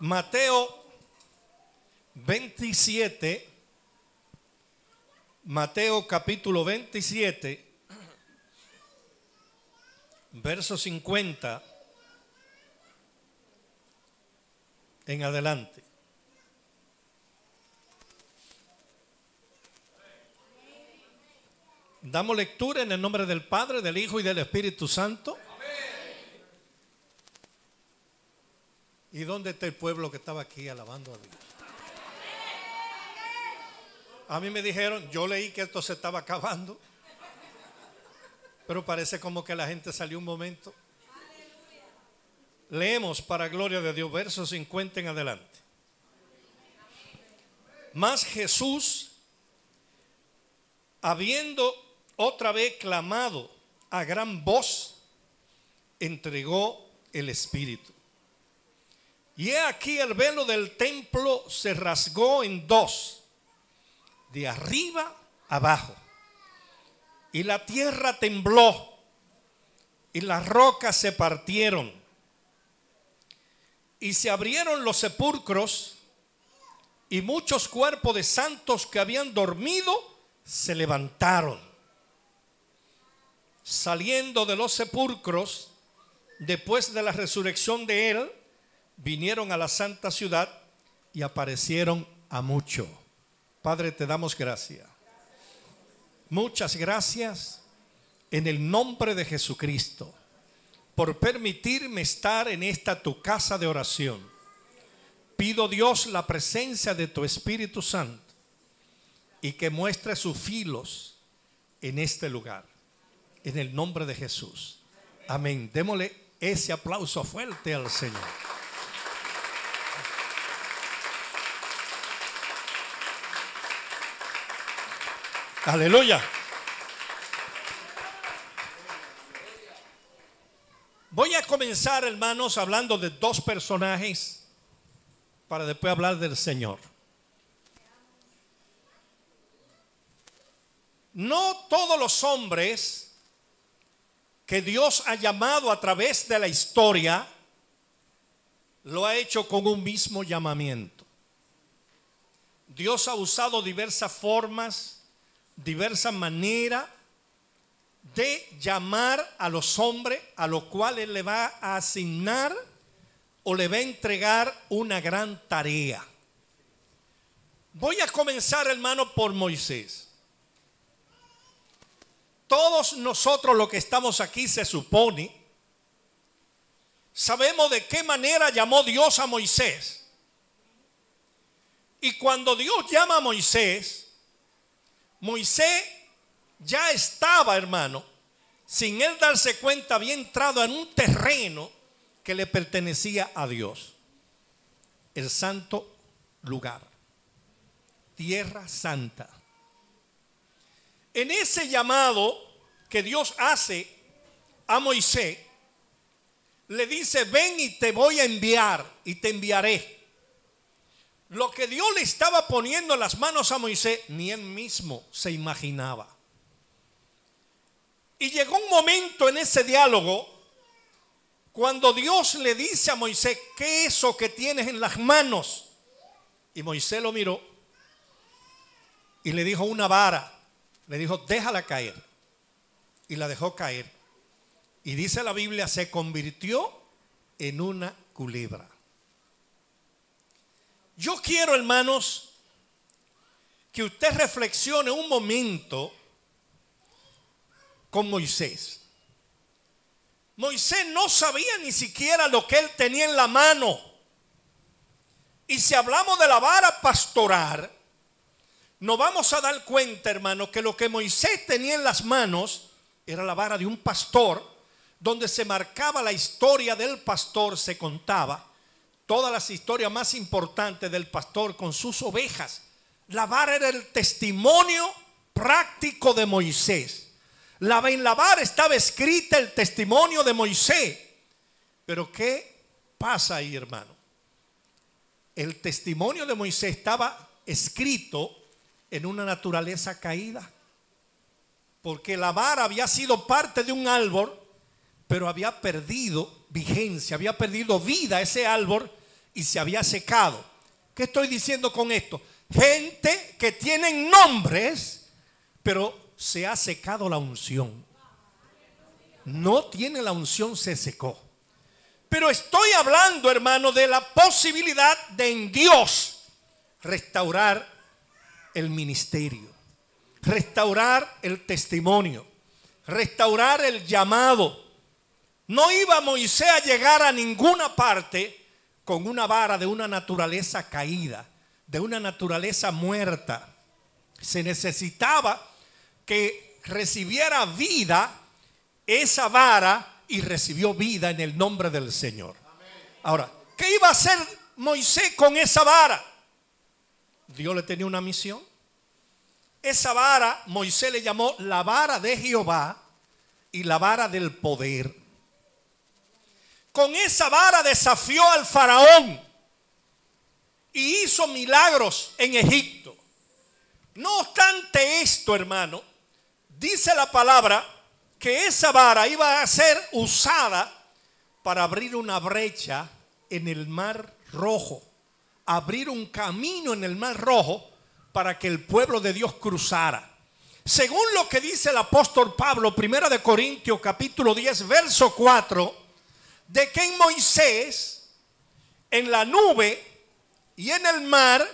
Mateo 27, Mateo capítulo 27, verso 50 en adelante. Damos lectura en el nombre del Padre, del Hijo y del Espíritu Santo. ¿Y dónde está el pueblo que estaba aquí alabando a Dios? A mí me dijeron, yo leí que esto se estaba acabando, pero parece como que la gente salió un momento. Leemos para gloria de Dios, versos 50 en adelante. Mas Jesús, habiendo otra vez clamado a gran voz, entregó el Espíritu. Y he aquí el velo del templo se rasgó en dos, de arriba abajo, y la tierra tembló, y las rocas se partieron, y se abrieron los sepulcros, y muchos cuerpos de santos que habían dormido se levantaron, saliendo de los sepulcros después de la resurrección de él. Vinieron a la santa ciudad y aparecieron a muchos. Padre, te damos gracias. Muchas gracias en el nombre de Jesucristo por permitirme estar en esta tu casa de oración. Pido, Dios, la presencia de tu Espíritu Santo y que muestre sus filos en este lugar. En el nombre de Jesús. Amén. Démosle ese aplauso fuerte al Señor. Aleluya. Voy a comenzar, hermanos, hablando de dos personajes para después hablar del Señor. No todos los hombres que Dios ha llamado a través de la historia lo ha hecho con un mismo llamamiento. Dios ha usado diversas formas, diversas maneras de llamar a los hombres a los cuales le va a asignar o le va a entregar una gran tarea. Voy a comenzar, hermano, por Moisés. Todos nosotros los que estamos aquí, se supone, sabemos de qué manera llamó Dios a Moisés. Y cuando Dios llama a Moisés, Moisés ya estaba, hermano, sin él darse cuenta, había entrado en un terreno que le pertenecía a Dios. El santo lugar, tierra santa. En ese llamado que Dios hace a Moisés, le dice: ven y te voy a enviar y te enviaré. Lo que Dios le estaba poniendo en las manos a Moisés, ni él mismo se imaginaba. Y llegó un momento en ese diálogo cuando Dios le dice a Moisés: ¿qué es eso que tienes en las manos? Y Moisés lo miró y le dijo: una vara. Le dijo: déjala caer. Y la dejó caer. Y dice la Biblia, se convirtió en una culebra. Yo quiero, hermanos, que usted reflexione un momento con Moisés. Moisés no sabía ni siquiera lo que él tenía en la mano. Y si hablamos de la vara pastoral, nos vamos a dar cuenta, hermano, que lo que Moisés tenía en las manos era la vara de un pastor, donde se marcaba la historia del pastor, se contaba todas las historias más importantes del pastor con sus ovejas. La vara era el testimonio práctico de Moisés. En la vara estaba escrita el testimonio de Moisés. Pero ¿qué pasa ahí, hermano? El testimonio de Moisés estaba escrito en una naturaleza caída, porque la vara había sido parte de un árbol, pero había perdido vigencia, había perdido vida ese árbol, y se había secado. ¿Qué estoy diciendo con esto? Gente que tienen nombres, pero se ha secado la unción. No tiene la unción, se secó. Pero estoy hablando, hermano, de la posibilidad de en Dios restaurar el ministerio, restaurar el testimonio, restaurar el llamado. No iba Moisés a llegar a ninguna parte con una vara de una naturaleza caída, de una naturaleza muerta. Se necesitaba que recibiera vida esa vara, y recibió vida en el nombre del Señor. Ahora, ¿qué iba a hacer Moisés con esa vara? Dios le tenía una misión. Esa vara Moisés le llamó la vara de Jehová y la vara del poder. Con esa vara desafió al faraón y hizo milagros en Egipto. No obstante esto, hermano, dice la palabra que esa vara iba a ser usada para abrir una brecha en el Mar Rojo, abrir un camino en el Mar Rojo para que el pueblo de Dios cruzara. Según lo que dice el apóstol Pablo, 1 de Corintios capítulo 10, verso 4, de que en Moisés, en la nube y en el mar,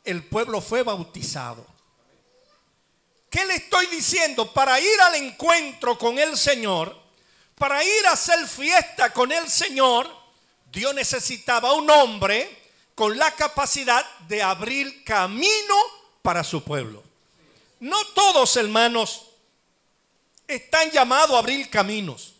el pueblo fue bautizado. ¿Qué le estoy diciendo? Para ir al encuentro con el Señor, para ir a hacer fiesta con el Señor, Dios necesitaba un hombre con la capacidad de abrir camino para su pueblo. No todos, hermanos, están llamados a abrir caminos.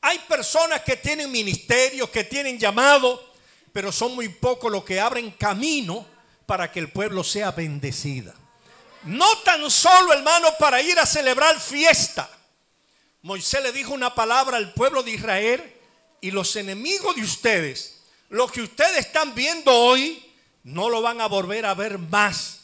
Hay personas que tienen ministerios, que tienen llamado, pero son muy pocos los que abren camino para que el pueblo sea bendecido. No tan solo, hermano, para ir a celebrar fiesta. Moisés le dijo una palabra al pueblo de Israel: y los enemigos de ustedes, lo que ustedes están viendo hoy, no lo van a volver a ver más.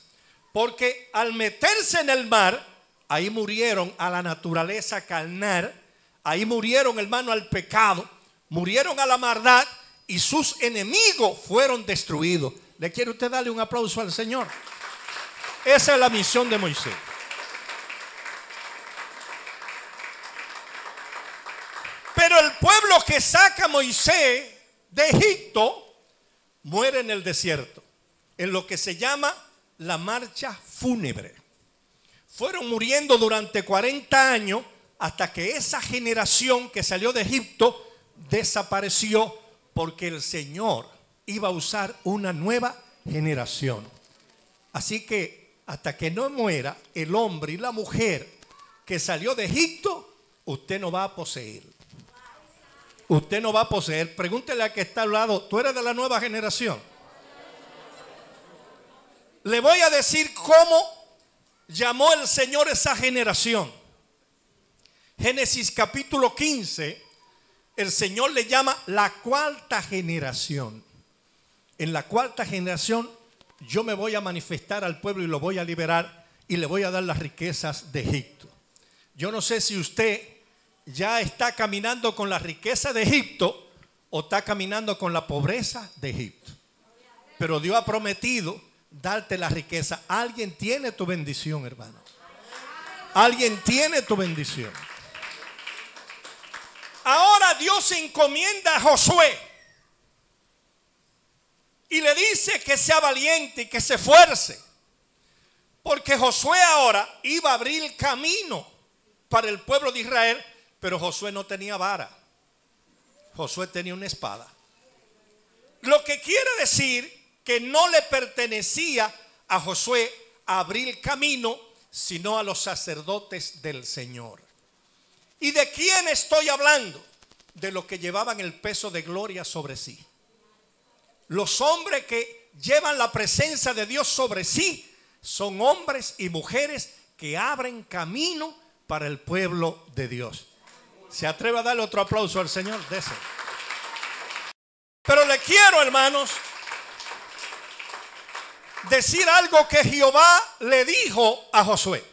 Porque al meterse en el mar, ahí murieron a la naturaleza carnal, ahí murieron, hermano, al pecado, murieron a la maldad, y sus enemigos fueron destruidos. ¿Le quiere usted darle un aplauso al Señor? Esa es la misión de Moisés. Pero el pueblo que saca a Moisés de Egipto muere en el desierto, en lo que se llama la marcha fúnebre. Fueron muriendo durante 40 años hasta que esa generación que salió de Egipto desapareció, porque el Señor iba a usar una nueva generación. Así que hasta que no muera el hombre y la mujer que salió de Egipto, usted no va a poseer. Usted no va a poseer. Pregúntele a que está al lado: ¿tú eres de la nueva generación? Le voy a decir cómo llamó el Señor esa generación. Génesis capítulo 15, el Señor le llama la cuarta generación. En la cuarta generación yo me voy a manifestar al pueblo y lo voy a liberar y le voy a dar las riquezas de Egipto. Yo no sé si usted ya está caminando con la riqueza de Egipto o está caminando con la pobreza de Egipto. Pero Dios ha prometido darte la riqueza. Alguien tiene tu bendición, hermano. Alguien tiene tu bendición. Ahora Dios encomienda a Josué y le dice que sea valiente y que se esfuerce, porque Josué ahora iba a abrir camino para el pueblo de Israel. Pero Josué no tenía vara, Josué tenía una espada. Lo que quiere decir que no le pertenecía a Josué abrir camino, sino a los sacerdotes del Señor. ¿Y de quién estoy hablando? De los que llevaban el peso de gloria sobre sí. Los hombres que llevan la presencia de Dios sobre sí son hombres y mujeres que abren camino para el pueblo de Dios. ¿Se atreve a darle otro aplauso al Señor? Dese. Pero le quiero, hermanos, decir algo que Jehová le dijo a Josué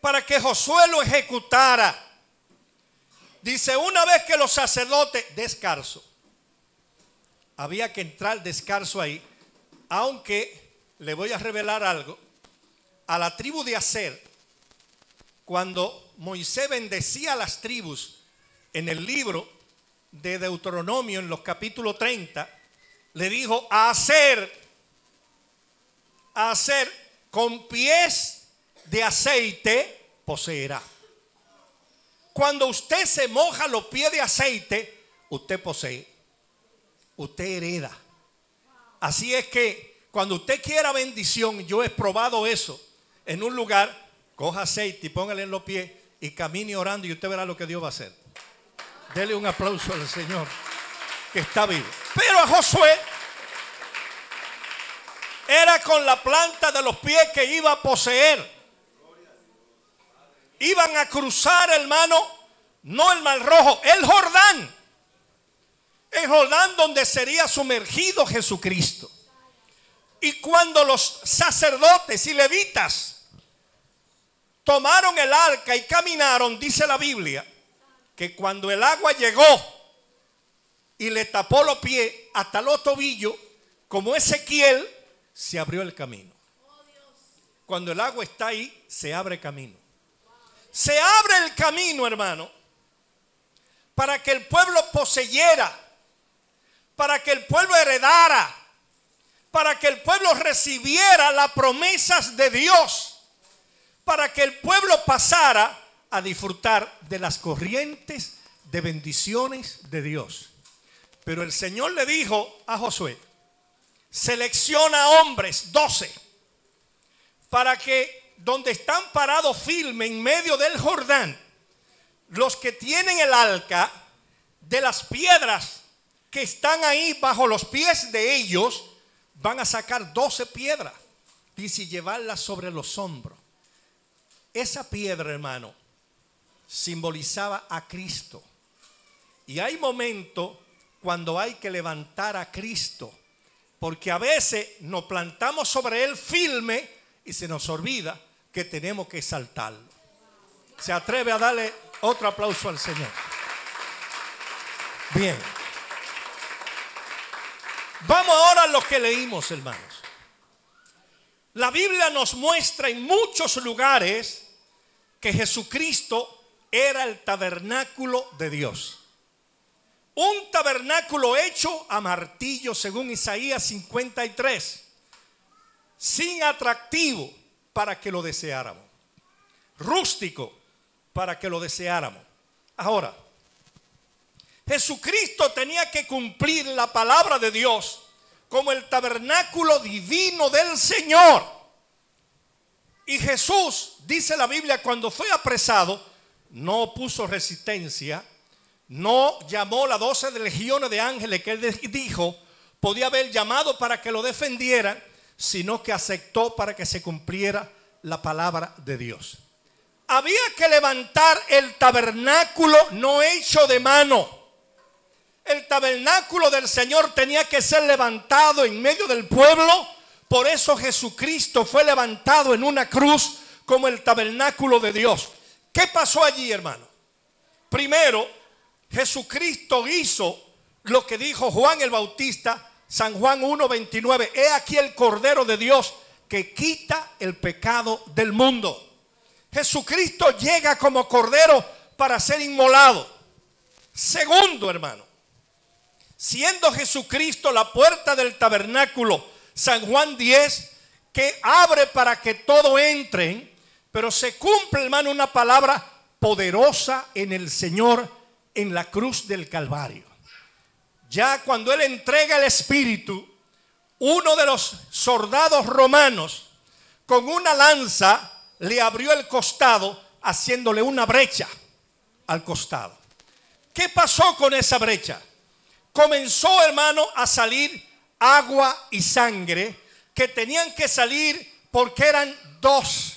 para que Josué lo ejecutara. Dice: una vez que los sacerdotes descalzos había que entrar descalzo ahí, aunque le voy a revelar algo. A la tribu de Aser, cuando Moisés bendecía a las tribus en el libro de Deuteronomio, en los capítulos 30, le dijo: a Aser con pies de aceite poseerá. Cuando usted se moja los pies de aceite, usted posee, usted hereda. Así es que cuando usted quiera bendición, yo he probado eso en un lugar, coja aceite y póngale en los pies y camine orando y usted verá lo que Dios va a hacer. Dele un aplauso al Señor que está vivo. Pero a Josué era con la planta de los pies que iba a poseer. Iban a cruzar, hermano, no el Mar Rojo, el Jordán. El Jordán donde sería sumergido Jesucristo. Y cuando los sacerdotes y levitas tomaron el arca y caminaron, dice la Biblia, que cuando el agua llegó y le tapó los pies hasta los tobillos, como Ezequiel, se abrió el camino. Cuando el agua está ahí, se abre camino. Se abre el camino, hermano, para que el pueblo poseyera, para que el pueblo heredara, para que el pueblo recibiera las promesas de Dios, para que el pueblo pasara a disfrutar de las corrientes de bendiciones de Dios. Pero el Señor le dijo a Josué: selecciona hombres, 12, para que donde están parados firmes en medio del Jordán, los que tienen el arca, de las piedras que están ahí bajo los pies de ellos, van a sacar 12 piedras, dice, y llevarlas sobre los hombros. Esa piedra, hermano, simbolizaba a Cristo. Y hay momentos cuando hay que levantar a Cristo, porque a veces nos plantamos sobre él firme y se nos olvida que tenemos que exaltarlo. ¿Se atreve a darle otro aplauso al Señor? Bien. Vamos ahora a lo que leímos, hermanos. La Biblia nos muestra en muchos lugares que Jesucristo era el tabernáculo de Dios. Un tabernáculo hecho a martillo, según Isaías 53, sin atractivo para que lo deseáramos, rústico para que lo deseáramos. Ahora, Jesucristo tenía que cumplir la palabra de Dios como el tabernáculo divino del Señor. Y Jesús, dice la Biblia, cuando fue apresado, no puso resistencia, no llamó las 12 legiones de ángeles que él dijo podía haber llamado para que lo defendieran, sino que aceptó para que se cumpliera la palabra de Dios. Había que levantar el tabernáculo no hecho de mano. El tabernáculo del Señor tenía que ser levantado en medio del pueblo. Por eso Jesucristo fue levantado en una cruz como el tabernáculo de Dios. ¿Qué pasó allí, hermano? Primero, Jesucristo hizo lo que dijo Juan el Bautista, San Juan 1:29. He aquí el Cordero de Dios que quita el pecado del mundo. Jesucristo llega como Cordero para ser inmolado. Segundo, hermano, siendo Jesucristo la puerta del tabernáculo, San Juan 10, que abre para que todos entren, pero se cumple, hermano, una palabra poderosa en el Señor en la cruz del Calvario. Ya cuando Él entrega el Espíritu, uno de los soldados romanos con una lanza le abrió el costado, haciéndole una brecha al costado. ¿Qué pasó con esa brecha? Comenzó, hermano, a salir agua y sangre que tenían que salir porque eran dos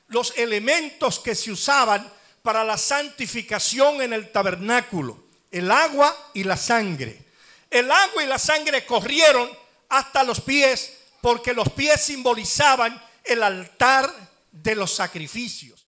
los elementos que se usaban para la santificación en el tabernáculo: el agua y la sangre. El agua y la sangre corrieron hasta los pies porque los pies simbolizaban el altar de los sacrificios.